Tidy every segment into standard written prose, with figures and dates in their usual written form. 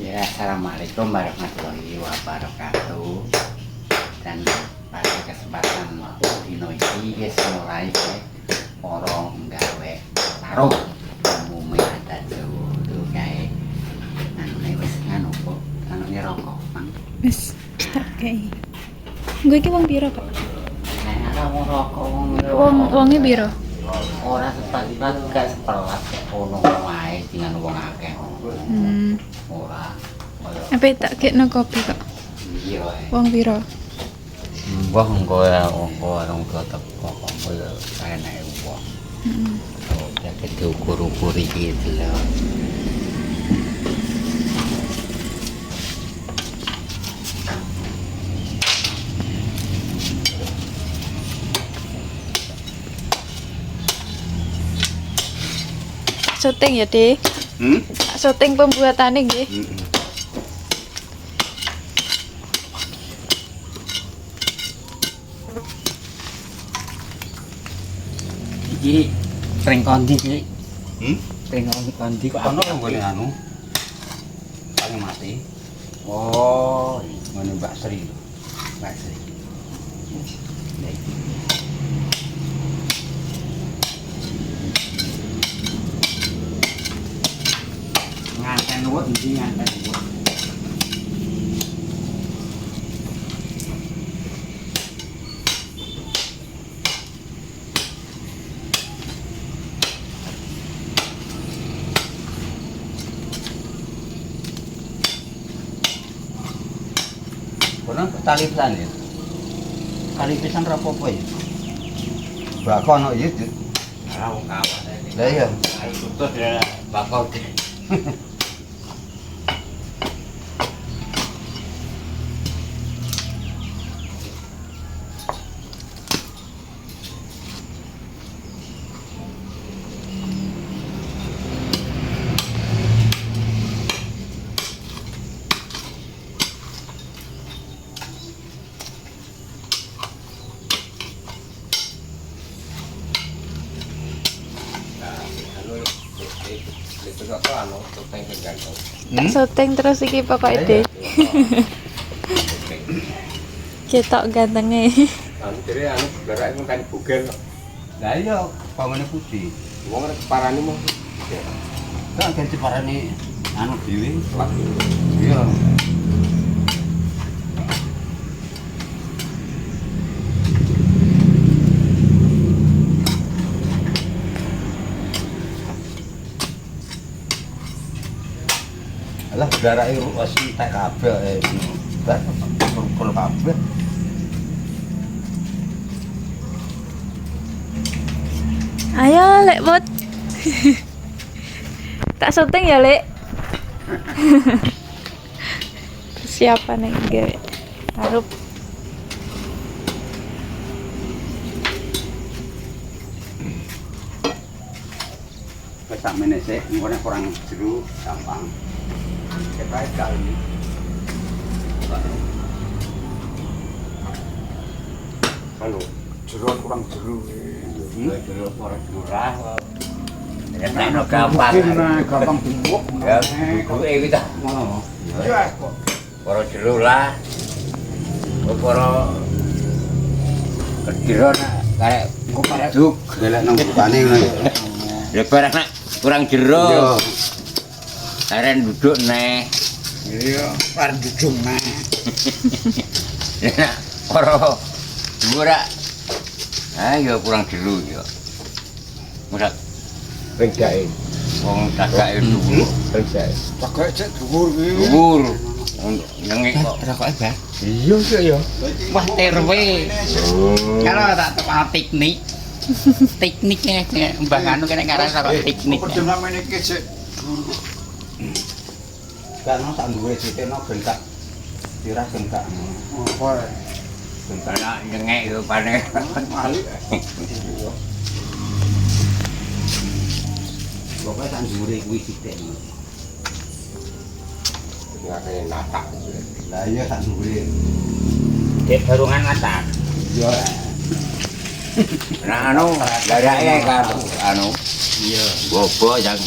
Ya, assalamualaikum warahmatullahi wabarakatuh. Dan pada kesempatan dino iki wis mulai orang nggawe taruh umumnya ada tuh kayak anu wis nganu kok anu rokok mang. Wis, oke. Gue iki wong piro, Kak? Ana wong rokok Wonge piro? ora sepat-sepat gak sepelas ono wae dengan wong akeh. Ora. Apa tak kekno kopi, Kak? Iya. Wong piro? Mbah engko ya orang tua teko kok ya enak wong. Oh, ya diukur-ukur iki lho. Syuting ya, Dik? Syuting pembuatannya nggih. Iki pring kondi iki. Pring kondi kok Ono yang boleh anu paling mati. Oh, Ngono Mbak Sri. Mbak Sri. Nganten wot iki nganten wot. Kono tali pisan ya. Tali pisan ra apa-apa ya. Bakon kok ya. Ora wong kawan. Lah iya. Ayo putus ya bakal. Syuting terus iki pokoke, Dik. Ketok gantenge. Anu kira anu gerak itu kan bugel. Lah iya, pamane putih. Wong nek parani mah. Kan ganti parane anu dhewe. Iya. Alah darake wis entek kabeh. Kulo kabeh. Ayo, Lek Bot. Tak syuting ya, Lek. Persiapan yang gawe. Taruh. Wis tak meneh sik, ngene kurang jero gampang. Kepae kali. Anu jero kurang jero. Jero orang murah. Ya nek gampang. Gampang dimbuk. Ya, bukuke iki ta. Ngono. Ya kok. Para jero lah. Para kedira nak karek Engko parek juk. delek nang bukane ngono ya. Ya barang nak kurang jero. Yo. Karen duduk neh. Iya, parek jujung nah. Ya para ora. Ayo kurang jero ya. Musak Renggae. wong tagake dhuwur. Renggae. Pakai cek dhuwur kuwi. Dhuwur. Nyengi kok. Rokoke, Bang. Iya sih ya. Wah terwe. Oh. Kalau tak tekan teknik. Tekniknya Mbah Kanu kene ngaran karo teknik. Perjuangan iki cek dhuwur. Kan sak duwe sitekno gentak. Dirah gentak. Apa? Gentak Karena nyengek yo pane. malik. Pokoke sak dhuwure kuwi sitekno. Ngake natak. Lah iya sak dhuwure. Dek barungan masak. Iya. Nah anu darake karo anu Iya. bobo yang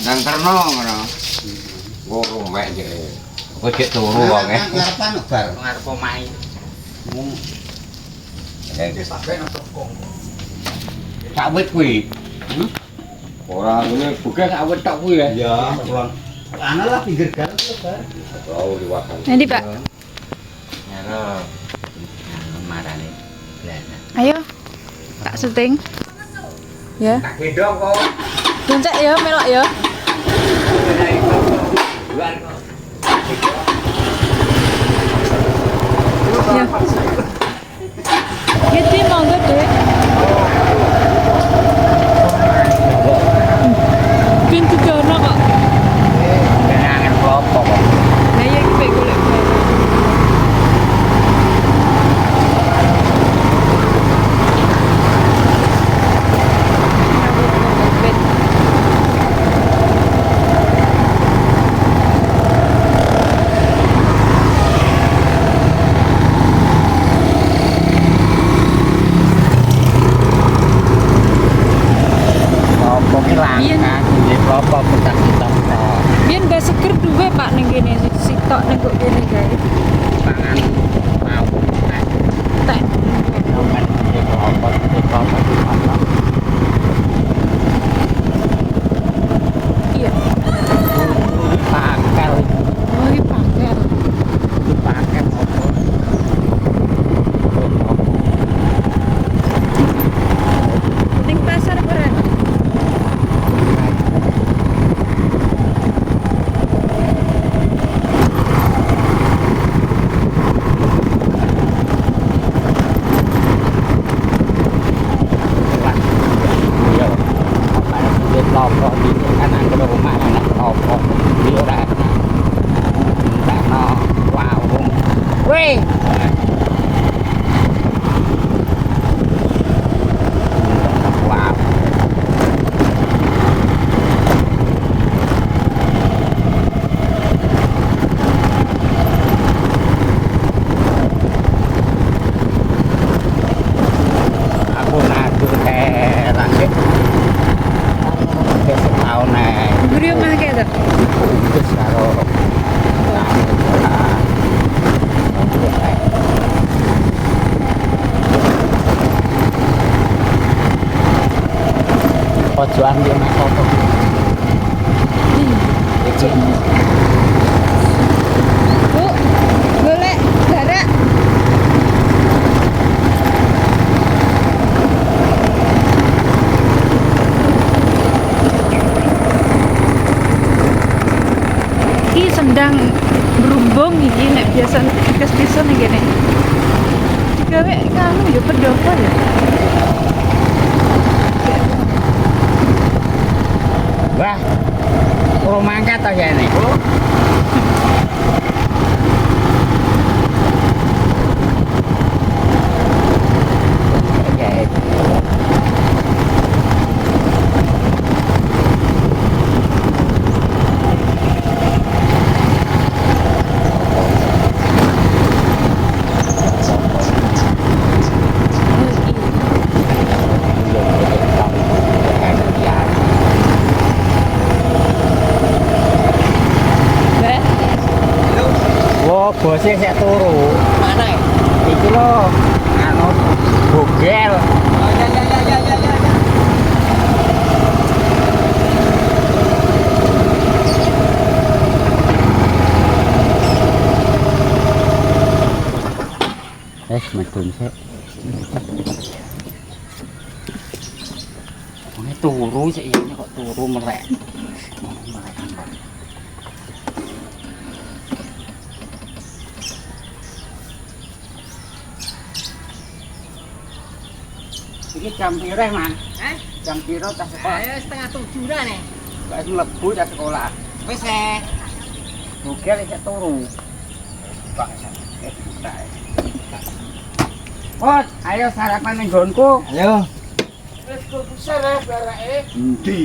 terno ngono. Oh, rumah aja. Kok cek turu wong e. Ngarepan bar. Ngarep omahe. Mung Sawit kuwi. Orang ini bukan sawit tok kuwi ya. ya pulang. Ana lah pinggir jalan tuh bar. Oh, liwatan. Nanti Pak. Nyaro. Marane. Blana. Ayo. Tak syuting. Ya. Tak gendong kok. Goncek ya, melok ya. Luar kok. Ya. Gede monggo, Dek. Pintu dono kok. Kenangan klopo kok. Lah ya iki pek golek barang. Klopo ki Iya. langka. Di klopo petak hitam kok. Biyen mbak seger duwe Pak ning kene sitok ning kok kene gawe. Pangan mau. Tak. Nomen di klopo di klopo. Iya. Pakel. Oh, iki pakel. Pakel opo. Ning pasar barang. Iya. Apa di klopo di kanan ke rumah anak klopo. Di ora enak. Tak no warung. Weh. Wow. Aku nadu langit. Setahun nih. Guri omah ke to. Terus karo ojo ambil mas foto. Bu, golek jarak. Iki sendang berumbung iki nek biasa kes pisan iki nek. Digawe kanu ya pendopo ya. Wah, kurang mangkat toh ya ini. Wah, bosnya saya turu. Mana ya? Iki lo, anu bugel. Oh ya ya ya ya ya ya. Medun sih. Ini turu sih, ini kok turu melek. Melek angkat. Ini jam piro, Man? Jam piro tas sekolah? Ayo setengah 7 dah nih. Wis mlebu tas sekolah. Wis Bugel iki turu. Pak, buka. Pot, ayo sarapan ning nggonku. Ayo. wis kok bisa lah barake. Endi?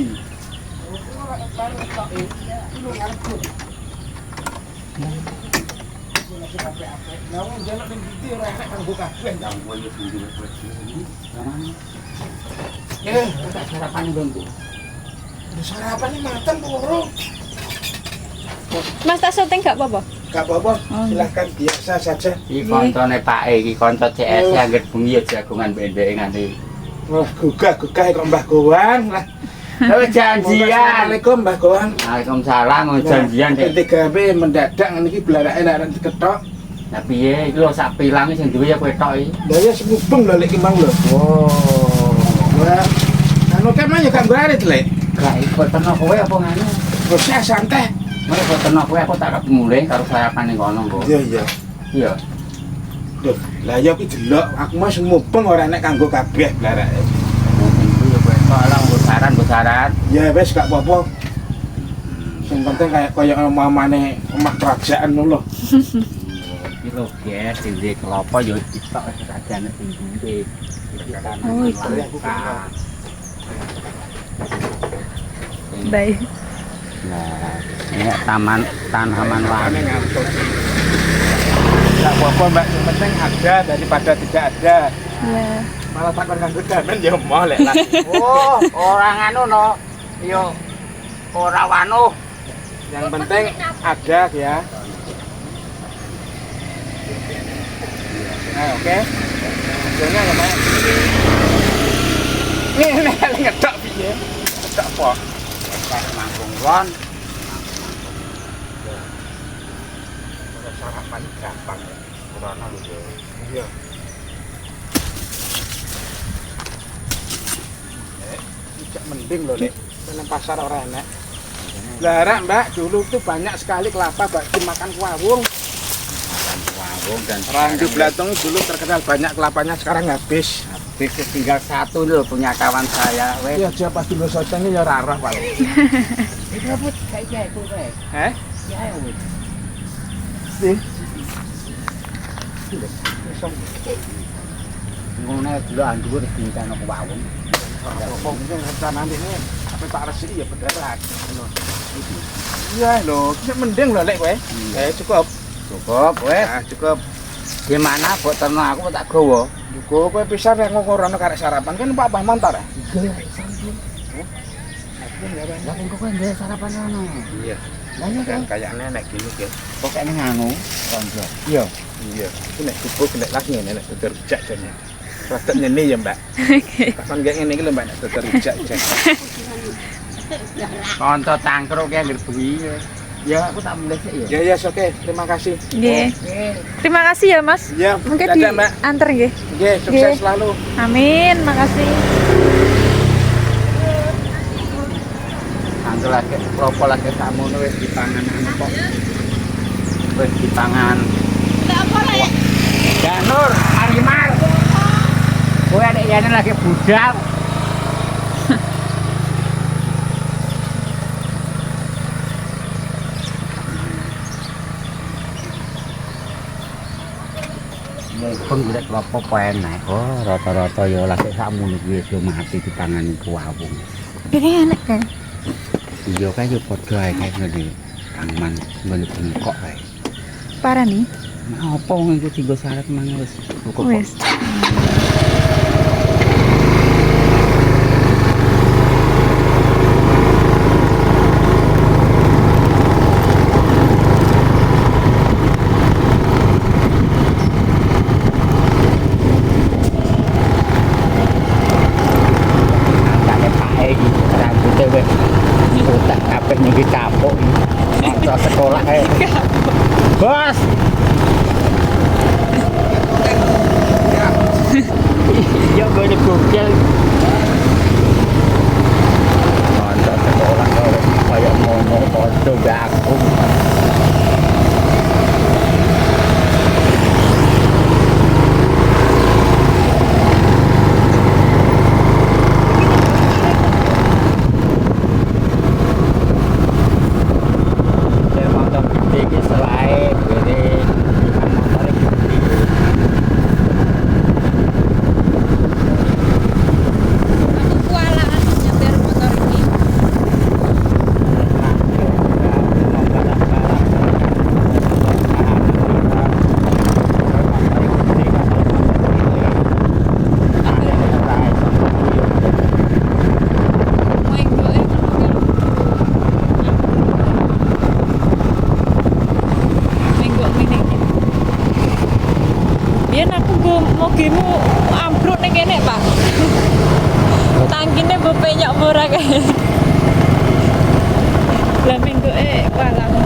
Nawang jalan ning ndi ora enak kanggo kabeh. Tak sarapan ning nggonku. Sarapan iki mateng puro. Mas tak syuting gak apa-apa? Gak apa-apa, Oh, silahkan biasa saja. Iki koncone Pak iki kanca CS anggere bengi ya jagongan pendek nganti. Wah, gugah kok Mbah Gowang. Lah, Tapi janjian. Assalamualaikum Mbah Gowang. Waalaikumsalam janjian dek. TKB mendadak niki blarake nek diketok. Lah piye iki lho sak pilang sing duwe ya kowe tok iki. Lah ya semubeng lho lek ki mang lho. Oh. Wah, anu kan mah ya gak ngarit lek. Gak ikut terno kowe apa ngene? Proses santai. Mare kok terno kowe aku tak mulai karo sarapan ning kono kok. Iya iya. Iya. Duh, lah ya ki delok aku mah semubeng ora nek kanggo kabeh blarake. Mungkin ya kowe tok lah besaran. Ya wis gak apa-apa. Yang penting kayak koyo mamane omah kerajaan ngono lho. Iki lho guys, sing kelapa yo ditok kerajaan sing duwe. Oh, itu. Baik. Nah, ini tanaman Ane warna. ngantuk. Gak apa-apa Mbak, yang penting ada daripada tidak ada. Ya. Malah tak kon nganggo damen ya moh lek lah. Oh, orang anu no. Yo ora wano. Yang penting ada ya. Nah, oke. Hasilnya lumayan. Ini ngedok piye? Ngedok apa? Pas mangkung ron. Sarapan gampang. Corona lho. Iya. Tidak mending loh, Lek. Nang pasar ora enak. Lah, Rak, Mbak, dulu tuh banyak sekali kelapa bak dimakan wawung. Makan warung dan Randu Blatung dulu terkenal banyak kelapanya, sekarang habis. habis tinggal satu lho punya kawan saya. Wes. Iya, dia pasti lo sotengnya ya rarah paling. Iki apa kayak kowe? Heh? Ya wis. Sih. Ngono dulu andur dincana ke warung. Apa mungkin rencana ini apa Pak Resi ya beneran. Iya loh, kita mending loh Lek kowe. Cukup. Cukup wes. Nah, cukup. Gimana buat terno aku tak gowo. Duko kowe pisan nek ngorono karek sarapan kan Pak Bah montor. Lah kok kowe ndek sarapan ngono. Iya. Lah iya kan Kayaknya nek gini guys. pokoke nganu konco. Iya. Iya. Iki nek duko nek lagi ngene nek tutur rujak jane. Rada nyene ya, Mbak. Kapan gak ngene iki lho Mbak nek tutur rujak jane. Konco tangkruk ya ngger bengi. Ya aku tak mulai sih ya. Ya ya oke, terima kasih. Nggih. Terima kasih ya, Mas. Ya, Mungkin dadah, Mbak. diantar nggih. Nggih, sukses selalu. Amin, makasih. Angkel lagi propo lagi samono wis dipangan anu kok. Wis dipangan. Enggak apa lah ya. Janur, Arimar. Kowe adek yane lagi budal. Mumpung golek klopo enak. Oh, rata-rata ya lagi sakmono kuwi wis mati dipangan iku wawung. Ini enak kan? Iya kae yo padha ae kae ngene. Tanaman bengkok kae. Parah nih. Nah, apa wong iku dienggo syarat mang wis cukup. Wes. Angkane pae iki rambute wis otak kabeh niki kapuk. Kanca sekolah kae. Bos. Iya gue digugel. Kanca sekolah kaya ngono padha mbak aku. Saya motor gede iki selae gede motor gede. Aku kualaan nyetir motor ini. Nah, Biyen aku go mogimu ambruk ning kene, Pak. Tangkine mbok penyok ora kae. Lah minggu walang.